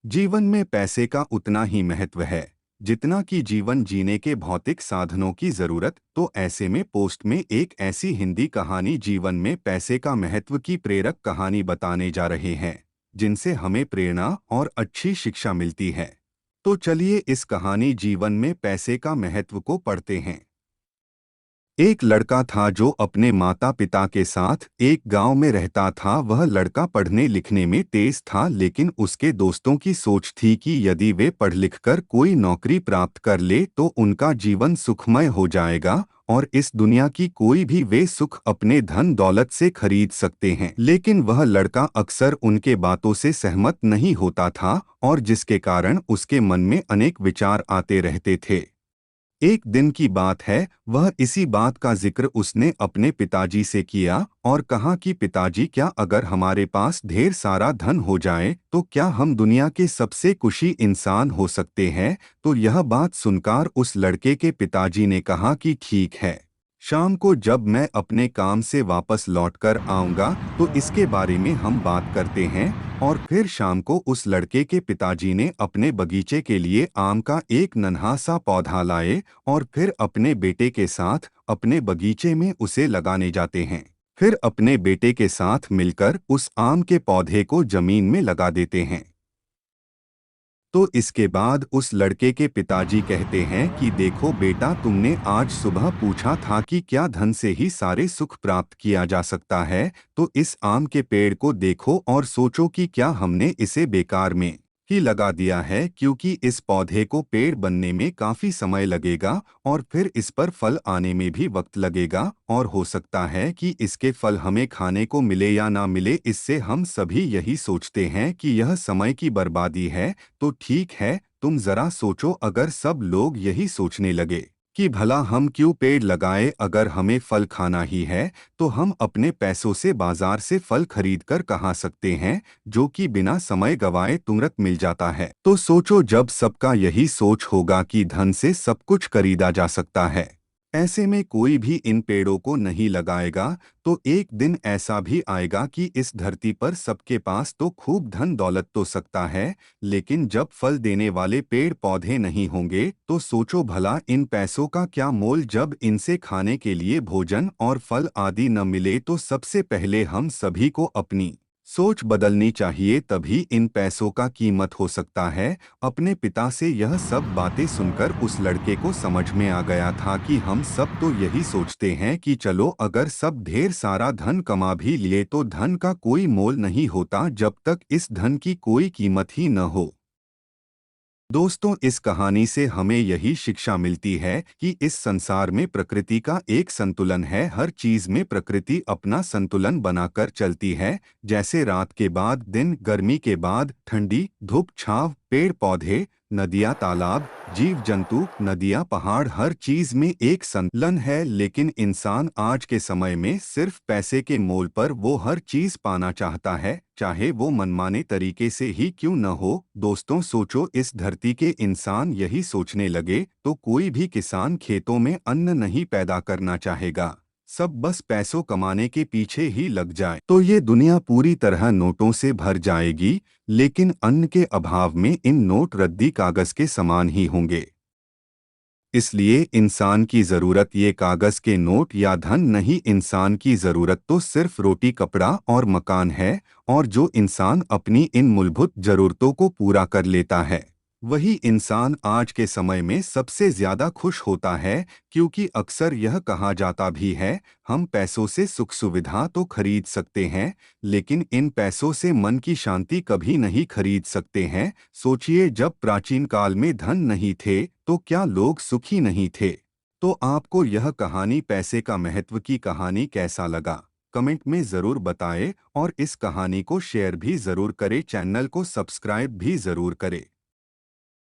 जीवन में पैसे का उतना ही महत्व है जितना कि जीवन जीने के भौतिक साधनों की जरूरत। तो ऐसे में पोस्ट में एक ऐसी हिंदी कहानी जीवन में पैसे का महत्व की प्रेरक कहानी बताने जा रहे हैं, जिनसे हमें प्रेरणा और अच्छी शिक्षा मिलती है। तो चलिए इस कहानी जीवन में पैसे का महत्व को पढ़ते हैं। एक लड़का था जो अपने माता पिता के साथ एक गांव में रहता था। वह लड़का पढ़ने लिखने में तेज था, लेकिन उसके दोस्तों की सोच थी कि यदि वे पढ़ लिख कर कोई नौकरी प्राप्त कर ले तो उनका जीवन सुखमय हो जाएगा और इस दुनिया की कोई भी वे सुख अपने धन दौलत से खरीद सकते हैं। लेकिन वह लड़का अक्सर उनके बातों से सहमत नहीं होता था और जिसके कारण उसके मन में अनेक विचार आते रहते थे। एक दिन की बात है, वह इसी बात का जिक्र उसने अपने पिताजी से किया और कहा कि पिताजी, क्या अगर हमारे पास ढेर सारा धन हो जाए तो क्या हम दुनिया के सबसे खुशी इंसान हो सकते हैं। तो यह बात सुनकर उस लड़के के पिताजी ने कहा कि ठीक है, शाम को जब मैं अपने काम से वापस लौटकर आऊंगा तो इसके बारे में हम बात करते हैं। और फिर शाम को उस लड़के के पिताजी ने अपने बगीचे के लिए आम का एक नन्हा सा पौधा लाए और फिर अपने बेटे के साथ अपने बगीचे में उसे लगाने जाते हैं। फिर अपने बेटे के साथ मिलकर उस आम के पौधे को जमीन में लगा देते हैं। तो इसके बाद उस लड़के के पिताजी कहते हैं कि देखो बेटा, तुमने आज सुबह पूछा था कि क्या धन से ही सारे सुख प्राप्त किया जा सकता है। तो इस आम के पेड़ को देखो और सोचो कि क्या हमने इसे बेकार में ही लगा दिया है, क्योंकि इस पौधे को पेड़ बनने में काफी समय लगेगा और फिर इस पर फल आने में भी वक्त लगेगा और हो सकता है कि इसके फल हमें खाने को मिले या ना मिले। इससे हम सभी यही सोचते हैं कि यह समय की बर्बादी है। तो ठीक है, तुम जरा सोचो, अगर सब लोग यही सोचने लगे कि भला हम क्यों पेड़ लगाए, अगर हमें फल खाना ही है तो हम अपने पैसों से बाजार से फल खरीद कर कहा सकते हैं, जो कि बिना समय गवाए तुरंत मिल जाता है। तो सोचो, जब सबका यही सोच होगा कि धन से सब कुछ खरीदा जा सकता है, ऐसे में कोई भी इन पेड़ों को नहीं लगाएगा। तो एक दिन ऐसा भी आएगा कि इस धरती पर सबके पास तो खूब धन दौलत तो सकता है, लेकिन जब फल देने वाले पेड़ पौधे नहीं होंगे तो सोचो भला इन पैसों का क्या मोल। जब इनसे खाने के लिए भोजन और फल आदि न मिले तो सबसे पहले हम सभी को अपनी सोच बदलनी चाहिए, तभी इन पैसों का कीमत हो सकता है। अपने पिता से यह सब बातें सुनकर उस लड़के को समझ में आ गया था कि हम सब तो यही सोचते हैं कि चलो अगर सब ढेर सारा धन कमा भी लिए तो धन का कोई मोल नहीं होता जब तक इस धन की कोई कीमत ही न हो। दोस्तों, इस कहानी से हमें यही शिक्षा मिलती है कि इस संसार में प्रकृति का एक संतुलन है। हर चीज में प्रकृति अपना संतुलन बनाकर चलती है। जैसे रात के बाद दिन, गर्मी के बाद ठंडी, धूप छांव, पेड़ पौधे, नदियाँ तालाब, जीव जंतु, नदियाँ पहाड़, हर चीज में एक संतुलन है। लेकिन इंसान आज के समय में सिर्फ पैसे के मोल पर वो हर चीज पाना चाहता है, चाहे वो मनमाने तरीके से ही क्यों न हो। दोस्तों सोचो, इस धरती के इंसान यही सोचने लगे तो कोई भी किसान खेतों में अन्न नहीं पैदा करना चाहेगा। सब बस पैसों कमाने के पीछे ही लग जाए तो ये दुनिया पूरी तरह नोटों से भर जाएगी। लेकिन अन्न के अभाव में इन नोट रद्दी कागज के समान ही होंगे। इसलिए इंसान की जरूरत ये कागज के नोट या धन नहीं, इंसान की जरूरत तो सिर्फ रोटी, कपड़ा और मकान है। और जो इंसान अपनी इन मूलभूत जरूरतों को पूरा कर लेता है, वही इंसान आज के समय में सबसे ज्यादा खुश होता है। क्योंकि अक्सर यह कहा जाता भी है, हम पैसों से सुख सुविधा तो खरीद सकते हैं, लेकिन इन पैसों से मन की शांति कभी नहीं खरीद सकते हैं। सोचिए, जब प्राचीन काल में धन नहीं थे तो क्या लोग सुखी नहीं थे। तो आपको यह कहानी पैसे का महत्व की कहानी कैसा लगा, कमेंट में ज़रूर बताएं और इस कहानी को शेयर भी ज़रूर करें, चैनल को सब्सक्राइब भी ज़रूर करें।